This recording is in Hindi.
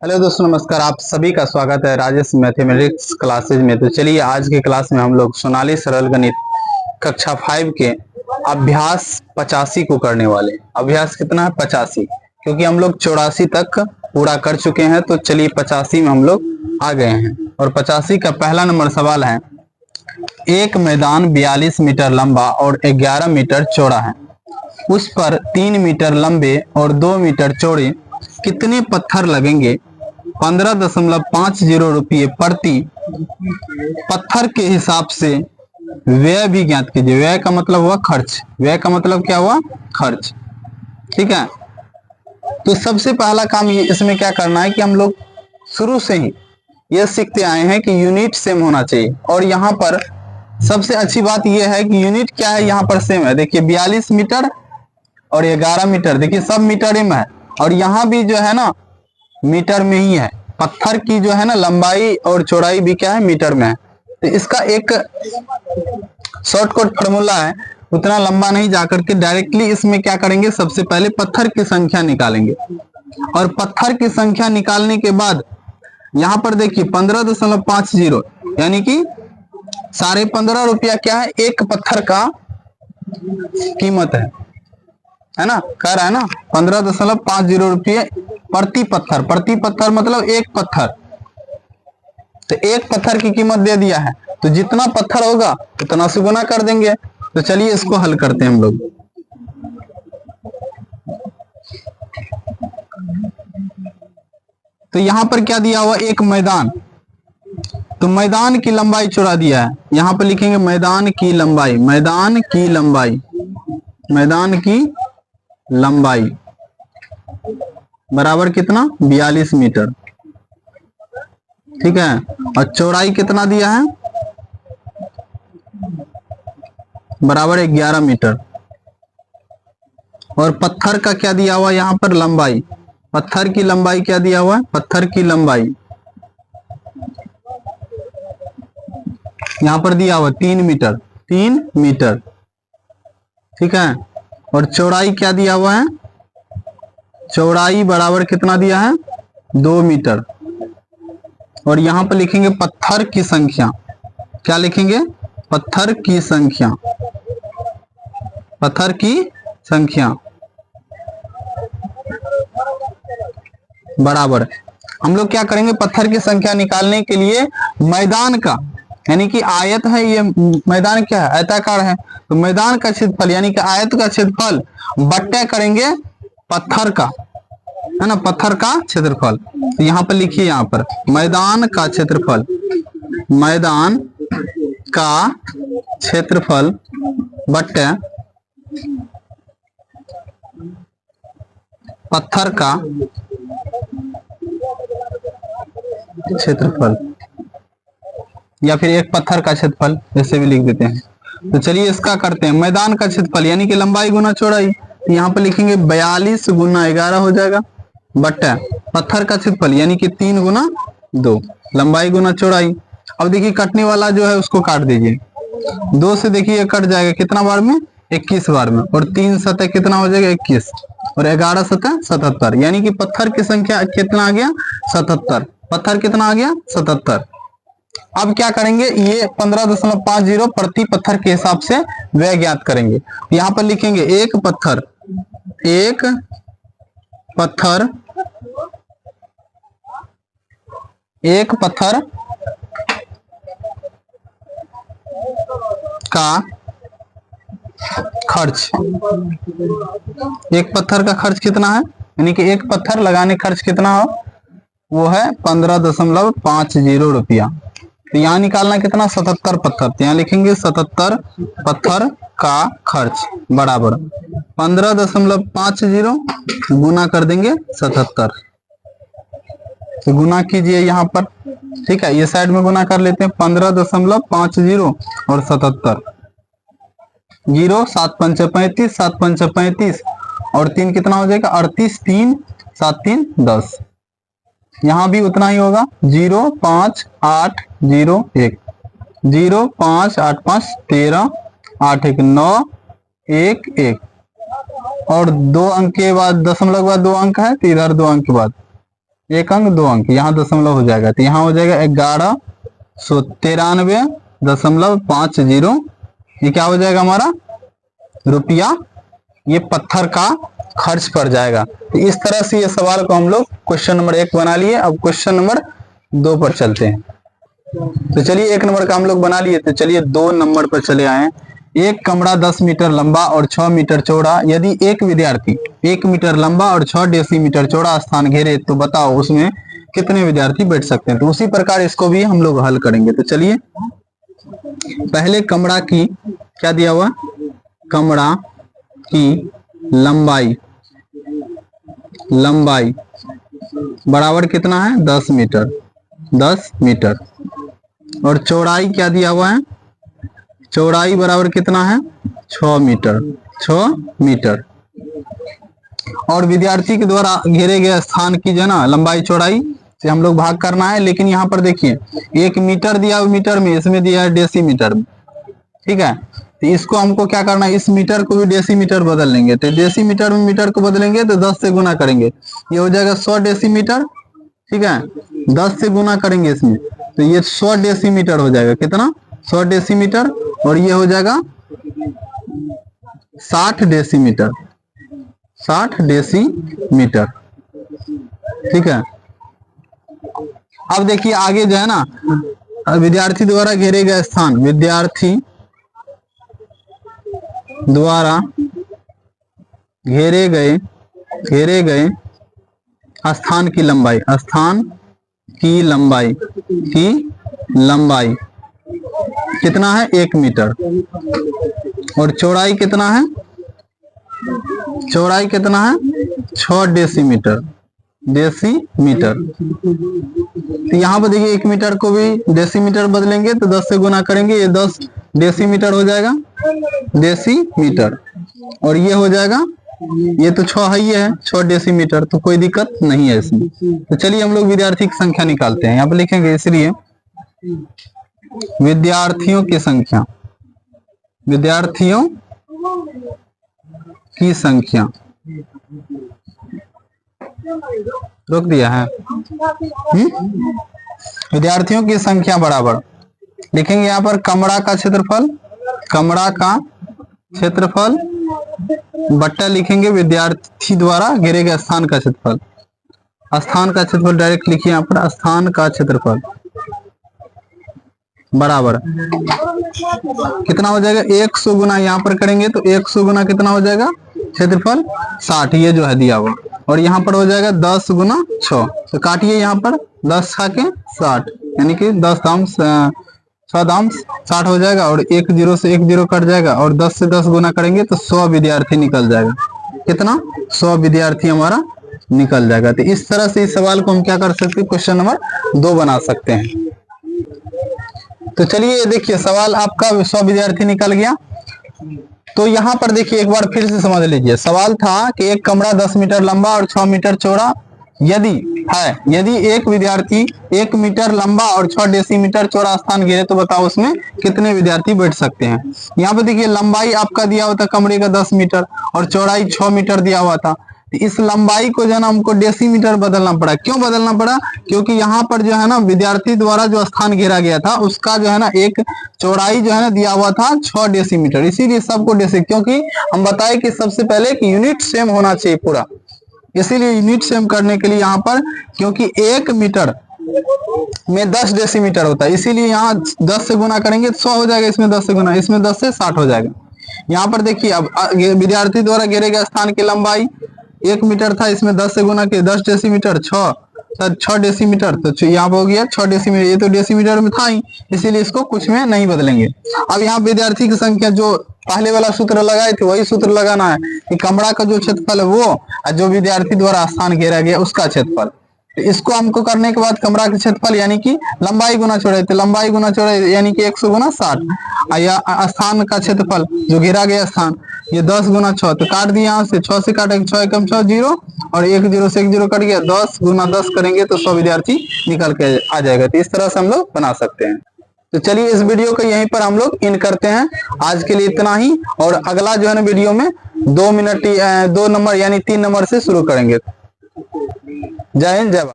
हेलो दोस्तों, नमस्कार। आप सभी का स्वागत है राजेश मैथमेटिक्स क्लासेज में। तो चलिए आज के क्लास में हम लोग सोनाली सरल गणित कक्षा 5 के अभ्यास 85 को करने वाले। अभ्यास कितना है? 85, क्योंकि हम लोग 84 तक पूरा कर चुके हैं। तो चलिए 85 में हम लोग आ गए हैं और 85 का पहला नंबर सवाल है। एक मैदान 42 मीटर लंबा और 11 मीटर चौड़ा है। उस पर 3 मीटर लंबे और 2 मीटर चौड़े कितने पत्थर लगेंगे? 15.50 रुपये प्रति पत्थर के हिसाब से व्यय भी ज्ञात कीजिए। व्यय का मतलब हुआ खर्च। व्यय का मतलब क्या हुआ? खर्च। ठीक है। तो सबसे पहला काम इसमें क्या करना है कि हम लोग शुरू से ही यह सीखते आए हैं कि यूनिट सेम होना चाहिए। और यहाँ पर सबसे अच्छी बात यह है कि यूनिट क्या है, यहाँ पर सेम है। देखिए 42 मीटर और 11 मीटर, देखिए सब मीटर में है। और यहाँ भी जो है ना मीटर में ही है। पत्थर की जो है ना लंबाई और चौड़ाई भी क्या है? मीटर में है। तो इसका एक शॉर्टकट फार्मूला है, उतना लंबा नहीं जाकर के डायरेक्टली इसमें क्या करेंगे, सबसे पहले पत्थर की संख्या निकालेंगे। और पत्थर की संख्या निकालने के बाद यहाँ पर देखिए 15.50 यानी कि 15.5 रुपया क्या है? एक पत्थर का कीमत है ना? कह रहा है ना 15.50 रुपये प्रति पत्थर। प्रति पत्थर मतलब एक पत्थर। तो एक पत्थर की कीमत दे दिया है, तो जितना पत्थर होगा उतना से गुना कर देंगे। तो चलिए इसको हल करते हैं हम लोग। तो यहां पर क्या दिया हुआ? एक मैदान। तो मैदान की लंबाई चौड़ा दिया है। यहां पर लिखेंगे मैदान की लंबाई। मैदान की लंबाई, मैदान की लंबाई बराबर कितना? 42 मीटर। ठीक है। और चौड़ाई कितना दिया है? बराबर 11 मीटर। और पत्थर का क्या दिया हुआ? यहां पर लंबाई। पत्थर की लंबाई क्या दिया हुआ है? पत्थर की लंबाई यहां पर दिया हुआ 3 मीटर। 3 मीटर। ठीक है। और चौड़ाई क्या दिया हुआ है? चौड़ाई बराबर कितना दिया है? 2 मीटर। और यहां पर लिखेंगे पत्थर की संख्या। क्या लिखेंगे? पत्थर की संख्या। पत्थर की संख्या बराबर हम लोग क्या करेंगे? पत्थर की संख्या निकालने के लिए मैदान का, यानी कि आयत है ये मैदान, क्या है? आयताकार है। तो मैदान का क्षेत्रफल यानी कि आयत का क्षेत्रफल बट्टा करेंगे पत्थर का, है ना? पत्थर का क्षेत्रफल। तो यहाँ पर लिखिए, यहाँ पर मैदान का क्षेत्रफल। मैदान का क्षेत्रफल बट्टा पत्थर का क्षेत्रफल, या फिर एक पत्थर का क्षेत्रफल ऐसे भी लिख देते हैं। तो चलिए इसका करते हैं। मैदान का क्षेत्रफल यानी कि लंबाई गुना चौड़ाई। तो यहाँ पर लिखेंगे 42 गुना 11 हो जाएगा, बट्टा पत्थर का क्षेत्रफल यानी कि 3 गुना 2, लंबाई गुना चौड़ाई। अब देखिए कटने वाला जो है उसको काट दीजिए। 2 से देखिए कट जाएगा कितना बार में? 21 बार में। और 3 सतह कितना हो जाएगा? 21। और 11 सतह 77, यानी कि पत्थर की संख्या कितना आ गया? 77। पत्थर कितना आ गया? 77। अब क्या करेंगे? ये 15.50 प्रति पत्थर के हिसाब से व्यय ज्ञात करेंगे। यहां पर लिखेंगे एक पत्थर, एक पत्थर, एक पत्थर का खर्च। एक पत्थर का खर्च कितना है? यानी कि एक पत्थर लगाने खर्च कितना हो? वो है 15.50 रुपया। तो यहाँ निकालना कितना? 77 पत्थर। तो यहाँ लिखेंगे 77 पत्थर का खर्च बराबर 15.50 गुना कर देंगे 77। तो गुना कीजिए यहाँ पर। ठीक है, ये साइड में गुना कर लेते हैं। 15.50 और 77, 0 7 5 35, 7 5 35 और 3 कितना हो जाएगा? 38, 3 7 3 10। यहां भी उतना ही होगा। 0 5 8 0 1, 0 5 8 5 13 8 1 9 1 1। और 2 अंक के बाद दशमलव के बाद 2 अंक है, तो इधर 2 अंक के बाद 1 अंक 2 अंक, यहाँ दशमलव हो जाएगा तो यहाँ हो जाएगा 1193.50। ये क्या हो जाएगा हमारा रुपया, ये पत्थर का खर्च पड़ जाएगा। तो इस तरह से ये सवाल को हम लोग क्वेश्चन नंबर 1 बना लिए। अब क्वेश्चन नंबर 2 पर चलते हैं। तो चलिए 1 नंबर का हम लोग बना लिए, तो चलिए 2 नंबर पर चले आए। एक कमरा 10 मीटर लंबा और 6 मीटर चौड़ा, यदि एक विद्यार्थी 1 मीटर लंबा और 6 डेसीमीटर चौड़ा स्थान घेरे तो बताओ उसमें कितने विद्यार्थी बैठ सकते हैं। तो उसी प्रकार इसको भी हम लोग हल करेंगे। तो चलिए पहले कमरा की क्या दिया हुआ, कमरा की लंबाई बराबर कितना है 10 मीटर और चौड़ाई क्या दिया हुआ है, चौड़ाई बराबर कितना है 6 मीटर और विद्यार्थी के द्वारा घेरे गए स्थान की जो है ना लंबाई चौड़ाई से हम लोग भाग करना है। लेकिन यहाँ पर देखिए 1 मीटर दिया हुआ मीटर में, इसमें दिया है डेसीमीटर में, ठीक है। तो इसको हमको क्या करना है, इस मीटर को भी डेसीमीटर बदल लेंगे। तो डेसीमीटर में मीटर को बदलेंगे तो 10 से गुना करेंगे, ये हो जाएगा 100 डेसीमीटर, ठीक है। 10 से गुना करेंगे इसमें तो ये 100 डेसीमीटर हो जाएगा, कितना 100 डेसीमीटर और ये हो जाएगा 60 डेसीमीटर, ठीक है। अब देखिए आगे जो है ना, विद्यार्थी द्वारा घेरे गए स्थान, विद्यार्थी द्वारा घेरे गए स्थान की लंबाई कितना है 1 मीटर और चौड़ाई कितना है 6 डेसीमीटर। तो यहाँ पर देखिए 1 मीटर को भी डेसीमीटर बदलेंगे तो 10 से गुना करेंगे, ये 10 डेसीमीटर हो जाएगा, डेसीमीटर और ये हो जाएगा, ये तो 6 है 6 डेसीमीटर, तो कोई दिक्कत नहीं है इसमें। तो चलिए हम लोग विद्यार्थी की संख्या निकालते हैं। यहाँ पर लिखेंगे इसलिए विद्यार्थियों की संख्या रोक दिया है, विद्यार्थियों की संख्या बराबर लिखेंगे यहाँ पर कमरा का क्षेत्रफल बट्टा लिखेंगे विद्यार्थी द्वारा घेरे गए स्थान का क्षेत्रफल डायरेक्ट लिखिए यहाँ पर, स्थान का क्षेत्रफल बराबर कितना हो जाएगा 100 गुना, यहाँ पर करेंगे तो 100 गुना कितना हो जाएगा क्षेत्रफल 60, ये जो है दिया हुआ, और यहाँ पर हो जाएगा 10 गुना 6, तो काटिए यहाँ पर 10 खा के 60, यानी कि 10 दाम 6 दाम 60 हो जाएगा और 1 0 से 1 0 कट जाएगा और 10 से 10 गुना करेंगे तो 100 विद्यार्थी निकल जाएगा, कितना 100 विद्यार्थी हमारा निकल जाएगा। तो इस तरह से इस सवाल को हम क्या कर सकते हैं, क्वेश्चन नंबर 2 बना सकते हैं। तो चलिए देखिए सवाल आपका 100 विद्यार्थी निकल गया। तो यहाँ पर देखिए एक बार फिर से समझ लीजिए, सवाल था कि एक कमरा 10 मीटर लंबा और 6 मीटर चौड़ा यदि एक विद्यार्थी 1 मीटर लंबा और 6 डेसीमीटर चौड़ा स्थान घेरे तो बताओ उसमें कितने विद्यार्थी बैठ सकते हैं। यहाँ पे देखिए लंबाई आपका दिया हुआ था कमरे का 10 मीटर और चौड़ाई 6 मीटर दिया हुआ था। इस लंबाई को जो है ना हमको डेसीमीटर बदलना पड़ा। क्यों बदलना पड़ा? क्योंकि यहाँ पर जो है ना विद्यार्थी द्वारा जो स्थान घेरा गया था उसका जो है ना एक चौड़ाई जो है ना दिया हुआ था 6 डेसीमीटर, इसीलिए सबको क्योंकि हम बताए कि सबसे पहले कि यूनिट सेम होना चाहिए पूरा, इसीलिए यूनिट सेम करने के लिए यहाँ पर, क्योंकि 1 मीटर में 10 डेसीमीटर होता है, इसीलिए यहाँ 10 से गुना करेंगे तो 100 हो जाएगा, इसमें 10 से गुना, इसमें 10 से 60 हो जाएगा। यहाँ पर देखिए अब विद्यार्थी द्वारा घेरे गए स्थान की लंबाई 1 मीटर था, इसमें 10 से गुना के 10 डेसीमीटर 6 डेसीमीटर, तो यहाँ पर हो गया 6 डेसीमीटर, ये तो डेसीमीटर में था ही, इसीलिए इसको कुछ में नहीं बदलेंगे। अब यहाँ विद्यार्थी की संख्या जो पहले वाला सूत्र लगाए थे वही सूत्र लगाना है कि कमरा का जो क्षेत्रफल है वो और जो विद्यार्थी द्वारा स्थान घेरा गया उसका क्षेत्रफल। तो इसको हमको करने के बाद कमरा का क्षेत्रफल यानी कि लंबाई गुना चौड़ाई, तो लंबाई गुना चौड़ाई यानी कि 100 गुना 60, या स्थान का क्षेत्रफल जो घेरा गया स्थान ये 10 गुना 6, तो काट दिया यहाँ से 6 से काटेंगे 6 एकम 6 0 और 1 0 से 1 0 कट गया, 10 गुना 10 करेंगे तो 100 विद्यार्थी निकल के आ जाएगा। तो इस तरह से हम लोग बना सकते हैं। तो चलिए इस वीडियो को यहीं पर हम लोग इन करते हैं, आज के लिए इतना ही, और अगला जो है ना वीडियो में 2 नंबर यानी 3 नंबर से शुरू करेंगे। जय हिंद जय भारत।